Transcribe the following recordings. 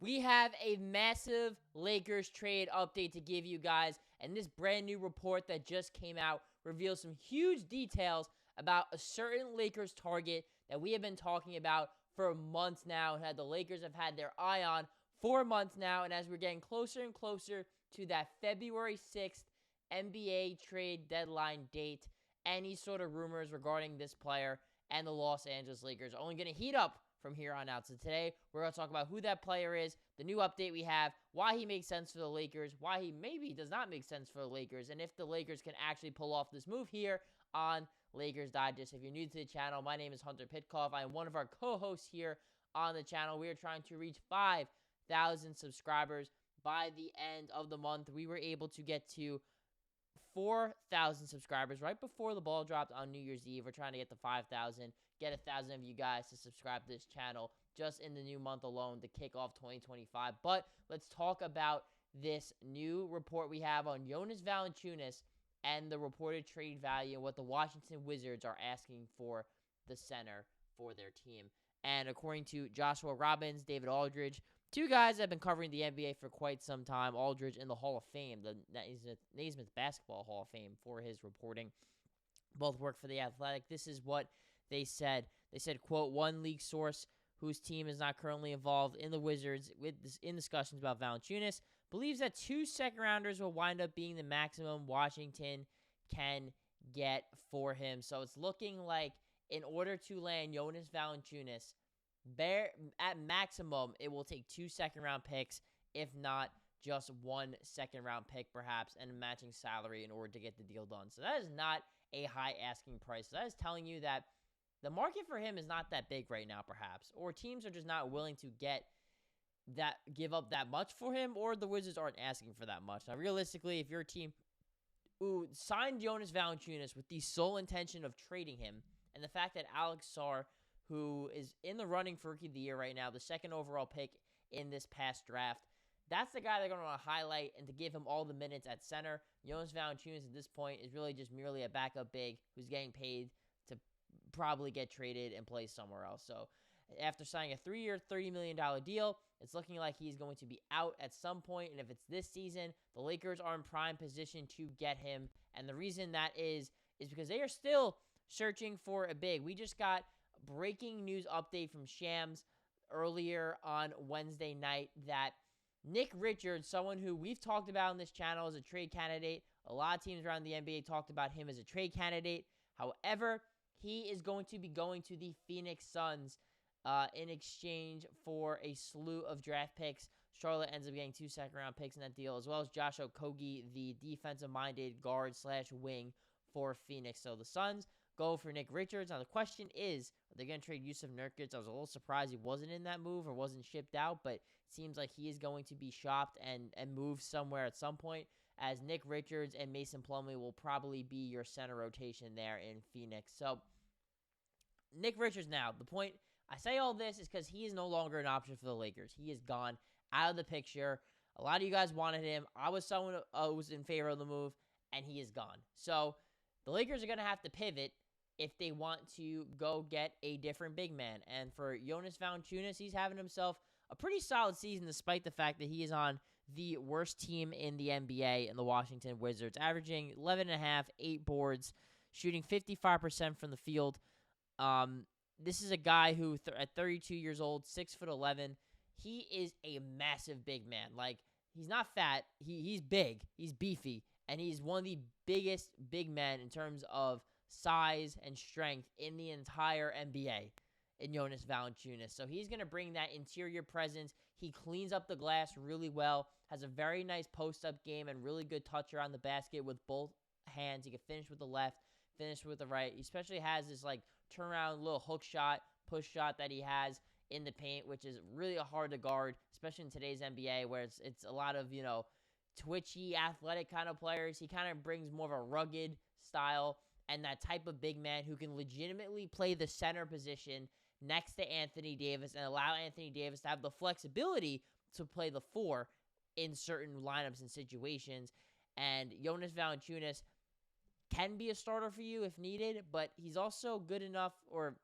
We have a massive Lakers trade update to give you guys, and this brand new report that just came out reveals some huge details about a certain Lakers target that we have been talking about for months now, and the Lakers have had their eye on for months now. And as we're getting closer and closer to that February 6th NBA trade deadline date, any sort of rumors regarding this player and the Los Angeles Lakers are only going to heat up from here on out. So today, we're going to talk about who that player is, the new update we have, why he makes sense for the Lakers, why he maybe does not make sense for the Lakers, and if the Lakers can actually pull off this move here on Lakers Digest. If you're new to the channel, my name is Hunter Pitcoff. I am one of our co-hosts here on the channel. We are trying to reach 5,000 subscribers by the end of the month. We were able to get to 4,000 subscribers right before the ball dropped on New Year's Eve. We're trying to get to 5,000, get 1,000 of you guys to subscribe to this channel just in the new month alone to kick off 2025. But let's talk about this new report we have on Jonas Valanciunas and the reported trade value and what the Washington Wizards are asking for the center for their team. And according to Joshua Robbins, David Aldridge, two guys that have been covering the NBA for quite some time, Aldridge in the Hall of Fame, the Naismith Basketball Hall of Fame for his reporting. Both work for The Athletic. This is what they said. They said, quote, one league source whose team is not currently involved in the Wizards in discussions about Valanciunas believes that 2 second-rounders will wind up being the maximum Washington can get for him. So it's looking like in order to land Jonas Valanciunas, at maximum, it will take 2 second-round picks, if not just 1 second-round pick, perhaps, and a matching salary in order to get the deal done. So that is not a high asking price. So that is telling you that the market for him is not that big right now, perhaps, or teams are just not willing to give up that much for him, or the Wizards aren't asking for that much. Now, realistically, if you're a team who signed Jonas Valanciunas with the sole intention of trading him, and the fact that Alex Sarr, who is in the running for Rookie of the Year right now, the 2nd overall pick in this past draft, that's the guy they're going to want to highlight and to give him all the minutes at center. Jonas Valanciunas at this point is really just merely a backup big who's getting paid to probably get traded and play somewhere else. So after signing a 3-year, $30 million deal, it's looking like he's going to be out at some point. And if it's this season, the Lakers are in prime position to get him. And the reason that is because they are still searching for a big. We just got breaking news update from Shams earlier on Wednesday night that Nick Richards, someone who we've talked about on this channel as a trade candidate, a lot of teams around the NBA talked about him as a trade candidate. However, he is going to be going to the Phoenix Suns in exchange for a slew of draft picks. Charlotte ends up getting 2 second-round picks in that deal, as well as Josh Okogie, the defensive-minded guard/wing for Phoenix. So the Suns go for Nick Richards. Now, the question is, are they going to trade Yusuf Nurkic? I was a little surprised he wasn't in that move or wasn't shipped out, but it seems like he is going to be shopped and moved somewhere at some point, as Nick Richards and Mason Plumlee will probably be your center rotation there in Phoenix. So, Nick Richards now, the point I say all this is because he is no longer an option for the Lakers. He is gone out of the picture. A lot of you guys wanted him. I was someone who was in favor of the move, and he is gone. So, the Lakers are going to have to pivot if they want to go get a different big man. And for Jonas Valanciunas, he's having himself a pretty solid season despite the fact that he is on the worst team in the NBA in the Washington Wizards, averaging 11.5, 8 boards, shooting 55% from the field. This is a guy who, at 32 years old, 6'11", he is a massive big man. Like, he's not fat. He's big. He's beefy. And he's one of the biggest big men in terms of size and strength in the entire NBA in Jonas Valanciunas. So he's going to bring that interior presence. He cleans up the glass really well, has a very nice post-up game and really good touch around the basket with both hands. He can finish with the left, finish with the right. He especially has this like turnaround little hook shot, push shot that he has in the paint, which is really hard to guard, especially in today's NBA where it's a lot of, twitchy, athletic kind of players. He kind of brings more of a rugged style and that type of big man who can legitimately play the center position next to Anthony Davis and allow Anthony Davis to have the flexibility to play the 4 in certain lineups and situations. And Jonas Valanciunas can be a starter for you if needed, but he's also good enough or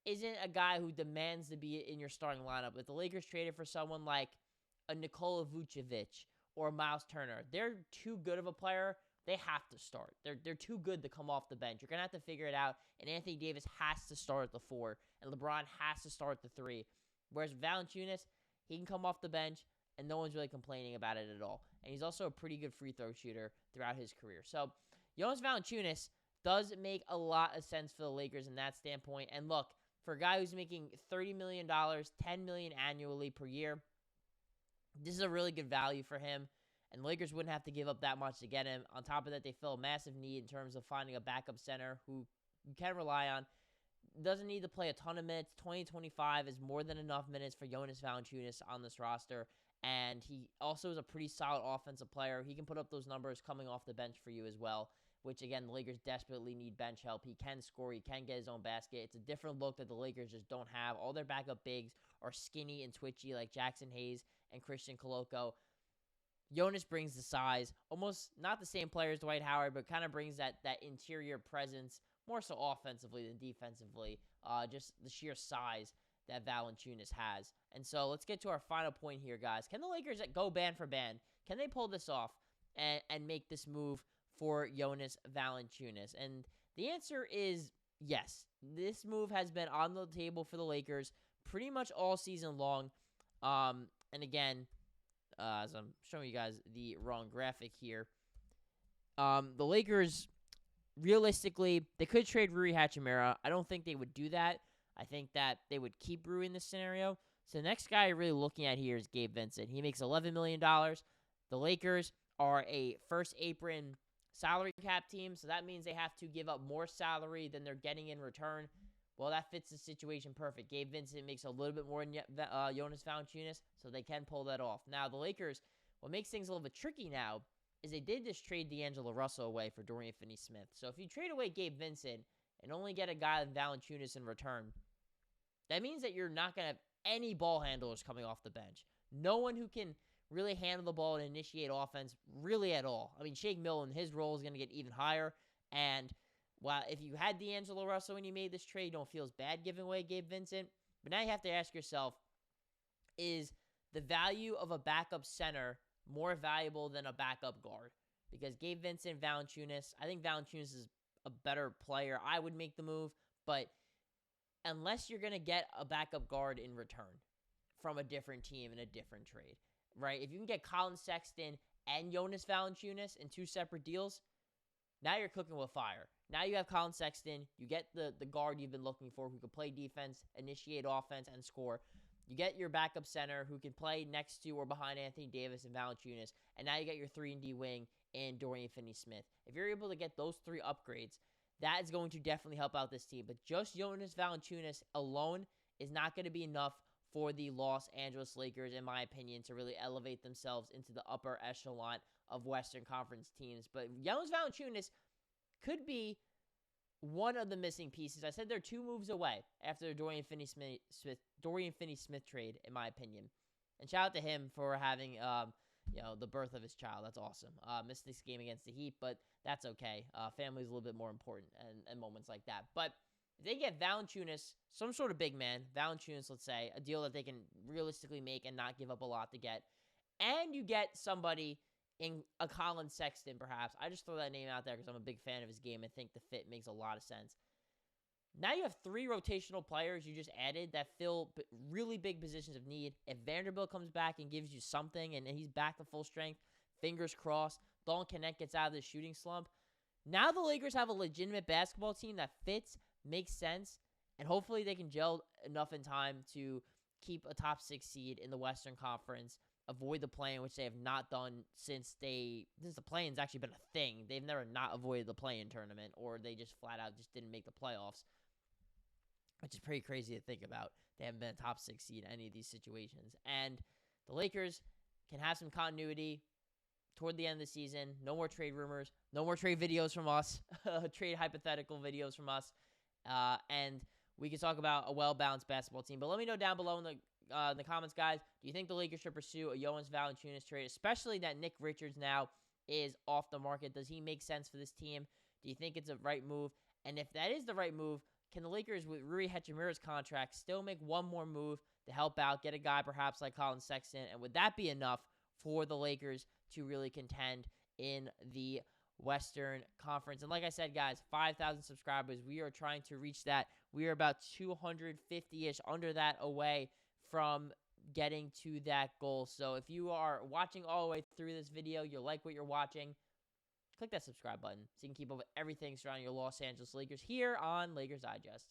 isn't a guy who demands to be in your starting lineup. If the Lakers traded for someone like a Nikola Vucevic or Miles Turner. They're too good of a player. They have to start. They're too good to come off the bench. You're going to have to figure it out, and Anthony Davis has to start at the 4, and LeBron has to start at the 3. Whereas Valanciunas, he can come off the bench, and no one's really complaining about it at all. And he's also a pretty good free throw shooter throughout his career. So Jonas Valanciunas does make a lot of sense for the Lakers in that standpoint. And look, for a guy who's making $30 million, $10 million annually per year, this is a really good value for him. And the Lakers wouldn't have to give up that much to get him. On top of that, they fill a massive need in terms of finding a backup center who you can rely on. Doesn't need to play a ton of minutes. 20-25 is more than enough minutes for Jonas Valanciunas on this roster. And he also is a pretty solid offensive player. He can put up those numbers coming off the bench for you as well, which, again, the Lakers desperately need bench help. He can score. He can get his own basket. It's a different look that the Lakers just don't have. All their backup bigs are skinny and twitchy like Jackson Hayes and Christian Koloko. Jonas brings the size, almost not the same player as Dwight Howard, but kind of brings that interior presence, more so offensively than defensively, just the sheer size that Valanciunas has. And so let's get to our final point here, guys. Can the Lakers go band for band? Can they pull this off and make this move for Jonas Valanciunas? And the answer is yes. This move has been on the table for the Lakers pretty much all season long. And again, as I'm showing you guys the wrong graphic here, the Lakers, realistically, they could trade Rui Hachimura. I don't think they would do that. I think that they would keep Rui in this scenario. So the next guy you're really looking at here is Gabe Vincent. He makes $11 million. The Lakers are a first apron salary cap team, so that means they have to give up more salary than they're getting in return. Well, that fits the situation perfect. Gabe Vincent makes a little bit more than Jonas Valanciunas, so they can pull that off. Now, the Lakers, what makes things a little bit tricky now is they did just trade D'Angelo Russell away for Dorian Finney-Smith. So if you trade away Gabe Vincent and only get a guy like Valanciunas in return, that means that you're not going to have any ball handlers coming off the bench. No one who can really handle the ball and initiate offense really at all. I mean, Shake Milton, his role is going to get even higher. And while if you had D'Angelo Russell when you made this trade, you don't feel as bad giving away Gabe Vincent. But now you have to ask yourself, is the value of a backup center more valuable than a backup guard? Because Gabe Vincent, Valanciunas, I think Valanciunas is a better player. I would make the move, but unless you're going to get a backup guard in return from a different team in a different trade, right? If you can get Colin Sexton and Jonas Valanciunas in 2 separate deals, now you're cooking with fire. Now you have Colin Sexton. You get the guard you've been looking for who can play defense, initiate offense, and score. You get your backup center who can play next to or behind Anthony Davis and Valanciunas. And now you get your 3-and-D wing in Dorian Finney-Smith. If you're able to get those 3 upgrades, that is going to definitely help out this team. But just Jonas Valanciunas alone is not going to be enough for the Los Angeles Lakers, in my opinion, to really elevate themselves into the upper echelon of Western Conference teams. But Jonas Valanciunas could be one of the missing pieces. I said they're 2 moves away after the Dorian Finney-Smith trade, in my opinion. And shout out to him for having the birth of his child. That's awesome. Missed this game against the Heat, but that's okay. Family's a little bit more important and moments like that. But if they get Valanciunas, some sort of big man, Valanciunas, let's say, a deal that they can realistically make and not give up a lot to get, and you get somebody in a Colin Sexton, perhaps. I just throw that name out there because I'm a big fan of his game and think the fit makes a lot of sense. Now you have 3 rotational players you just added that fill really big positions of need. If Vanderbilt comes back and gives you something and he's back to full strength, fingers crossed, Dalton Knecht gets out of the shooting slump. Now the Lakers have a legitimate basketball team that fits, makes sense, and hopefully they can gel enough in time to keep a top 6 seed in the Western Conference, avoid the play-in, which they have not done since the play-in's actually been a thing. They've never not avoided the play-in tournament, or they just flat out just didn't make the playoffs, which is pretty crazy to think about. They haven't been a top 6 seed in any of these situations. And the Lakers can have some continuity toward the end of the season. No more trade rumors. No more trade videos from us. Trade hypothetical videos from us. And we can talk about a well-balanced basketball team. But let me know down below in the comments, guys. Do you think the Lakers should pursue a Jonas Valanciunas trade, especially that Nick Richards now is off the market? Does he make sense for this team? Do you think it's a right move? And if that is the right move, can the Lakers, with Rui Hachimura's contract, still make one more move to help out, get a guy perhaps like Colin Sexton, and would that be enough for the Lakers to really contend in the Western Conference? And like I said, guys, 5,000 subscribers. We are trying to reach that. We are about 250-ish, under that away from getting to that goal. So if you are watching all the way through this video, you like what you're watching, click that subscribe button so you can keep up with everything surrounding your Los Angeles Lakers here on Lakers Digest.